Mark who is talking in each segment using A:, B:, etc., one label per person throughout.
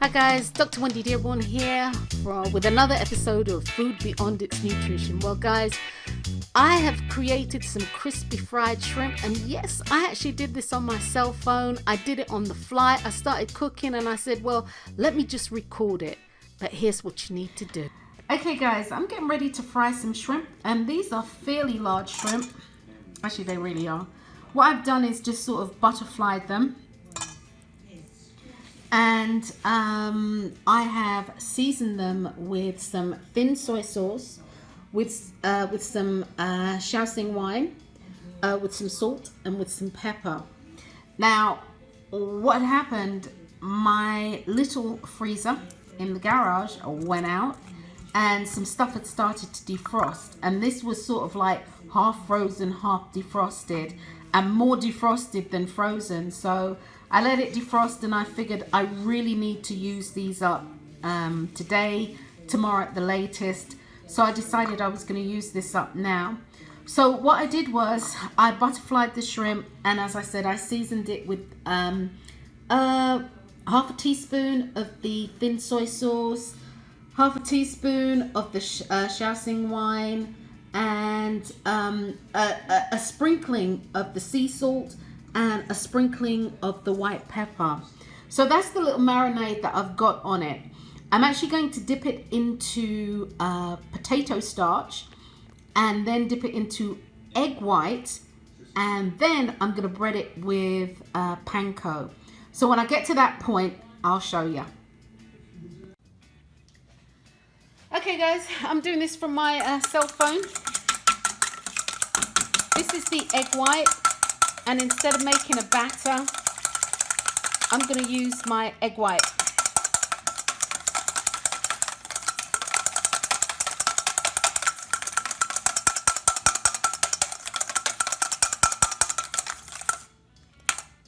A: Hi guys, Dr. Drwendydearborne here with another episode of Food Beyond Its Nutrition. Well guys, I have created some crispy fried shrimp, and yes, I actually did this on my cell phone. I did it on the fly. I started cooking and I said, well, let me just record it. But here's what you need to do. Okay guys, I'm getting ready to fry some shrimp, and these are fairly large shrimp. Actually, they really are. What I've done is just sort of butterflied them. And I have seasoned them with some thin soy sauce, with some shaoxing wine, with some salt and with some pepper. Now, what happened, my little freezer in the garage went out and some stuff had started to defrost. And this was sort of like half frozen, half defrosted, and more defrosted than frozen. So I let it defrost and I figured I really need to use these up today, tomorrow at the latest. So I decided I was going to use this up now. So what I did was I butterflied the shrimp, and as I said, I seasoned it with half a teaspoon of the thin soy sauce, half a teaspoon of the shaoxing wine, and a sprinkling of the sea salt, and a sprinkling of the white pepper. So that's the little marinade that I've got on it. I'm actually going to dip it into potato starch, and then dip it into egg white, and then I'm going to bread it with panko. So when I get to that point, I'll show you. Okay guys, I'm doing this from my cell phone. This is the egg white. And instead of making a batter, I'm going to use my egg white.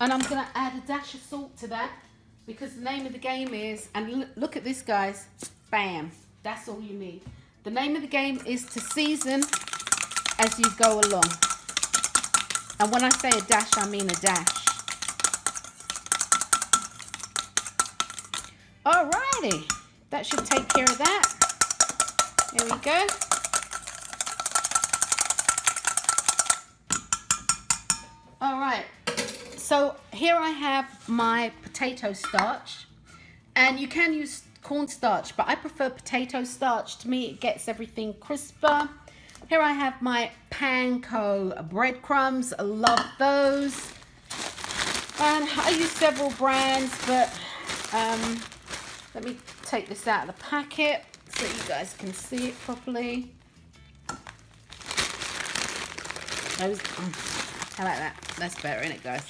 A: And I'm going to add a dash of salt to that, because the name of the game is, and look at this guys, bam, that's all you need. The name of the game is to season as you go along. And when I say a dash, I mean a dash. Alrighty, that should take care of that. Here we go. Alright, so here I have my potato starch. And you can use cornstarch, but I prefer potato starch. To me, it gets everything crisper. Here I have my panko breadcrumbs. I love those. And I use several brands, but let me take this out of the packet so you guys can see it properly. Those, how about that? That's better, isn't it, guys?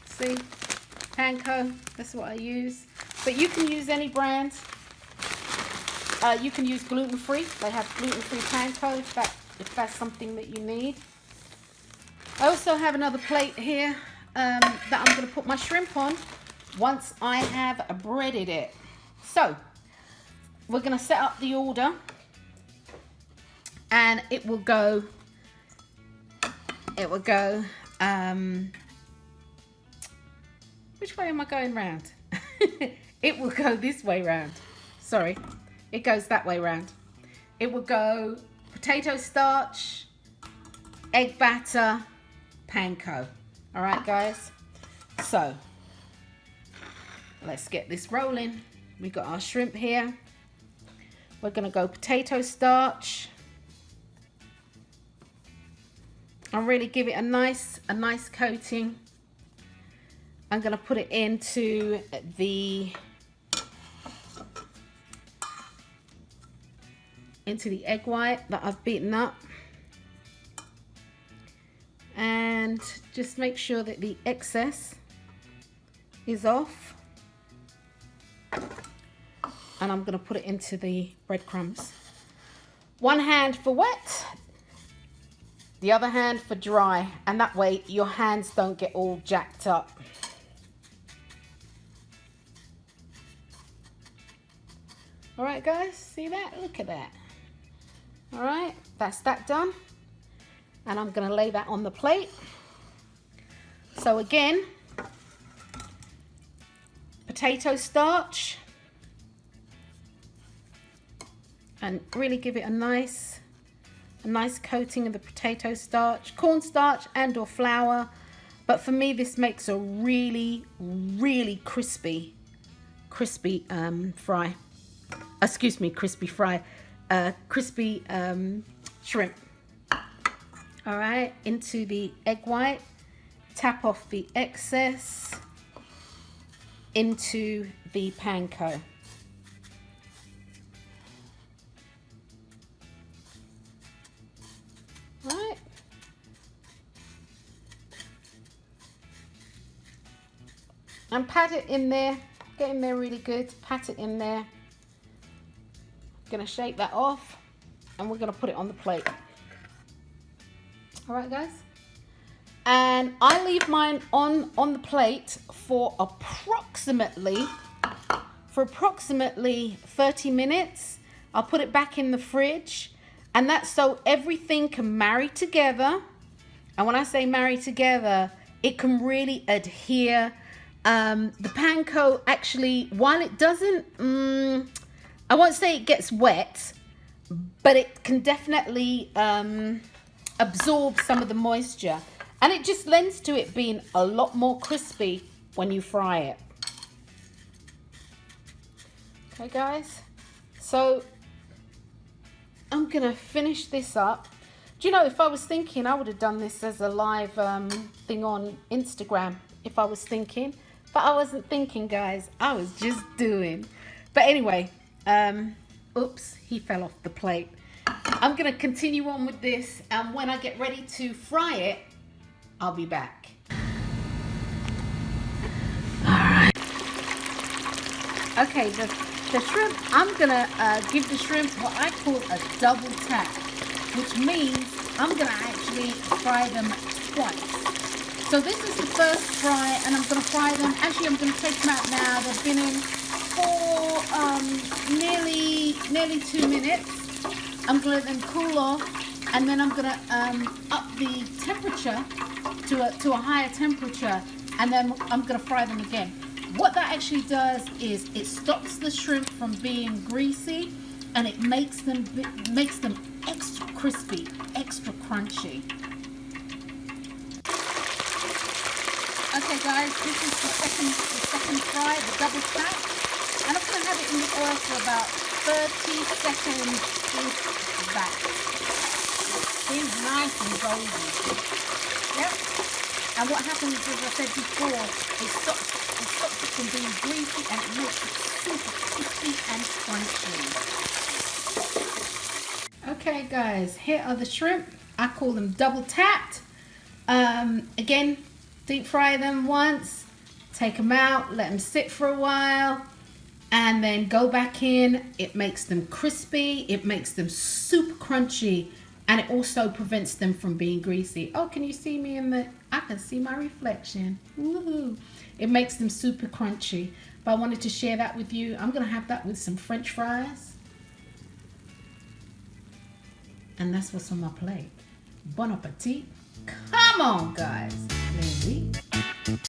A: See? Panko, that's what I use. But you can use any brand. You can use gluten-free. They have gluten-free panko if that's something that you need. I also have another plate here that I'm going to put my shrimp on once I have breaded it. So we're going to set up the order, and it will go which way am I going round? It will go this way round. Sorry. It goes that way round. It will go potato starch, egg batter, panko. All right, guys. So let's get this rolling. We got our shrimp here. We're gonna go potato starch and really give it a nice coating. I'm gonna put it into the egg white that I've beaten up, and just make sure that the excess is off. And I'm going to put it into the breadcrumbs. One hand for wet, the other hand for dry, and that way your hands don't get all jacked up. All right guys, see that? Look at that. All right, that's that done. And I'm going to lay that on the plate. So again, potato starch and really give it a nice coating of the potato starch, cornstarch and or flour. But for me, this makes a really crispy fry. Excuse me, crispy fry. Crispy shrimp. All right, into the egg white. Tap off the excess into the panko. Right. And pat it in there. Get in there really good. Pat it in there. Gonna shake that off and we're gonna put it on the plate. All right, guys. And I leave mine on the plate for approximately 30 minutes. I'll put it back in the fridge, and that's so everything can marry together. And when I say marry together, it can really adhere. The panko actually, while it doesn't, I won't say it gets wet, but it can definitely absorb some of the moisture. And it just lends to it being a lot more crispy when you fry it. Okay, guys. So I'm going to finish this up. Do you know, if I was thinking, I would have done this as a live thing on Instagram if I was thinking. But I wasn't thinking, guys. I was just doing. But anyway, oops, he fell off the plate. I'm going to continue on with this. And when I get ready to fry it, I'll be back. All right. Okay, the shrimp, I'm going to give the shrimp what I call a double tap, which means I'm going to actually fry them twice. So this is the first fry, and I'm going to fry them. Actually, I'm going to take them out now. They've been in for nearly 2 minutes. I'm going to let them cool off, and then I'm going to up the temperature to a higher temperature, and then I'm going to fry them again. What that actually does is it stops the shrimp from being greasy, and it makes them extra crispy, extra crunchy. Okay, guys, this is the second fry, the double tap, and I'm going to have it in the oil for about 30 seconds. Back. Seems nice and golden. Yep. And what happens, as I said before, it stops it from being greasy, and it makes it super crispy and crunchy. Okay, guys, here are the shrimp. I call them double tapped. Again, deep fry them once, take them out, let them sit for a while, and then go back in. It makes them crispy, it makes them super crunchy, and it also prevents them from being greasy. Oh, can you see me in the, I can see my reflection. Woohoo. It makes them super crunchy. But I wanted to share that with you. I'm gonna have that with some French fries. And that's what's on my plate. Bon appetit. Come on, guys. Let me eat.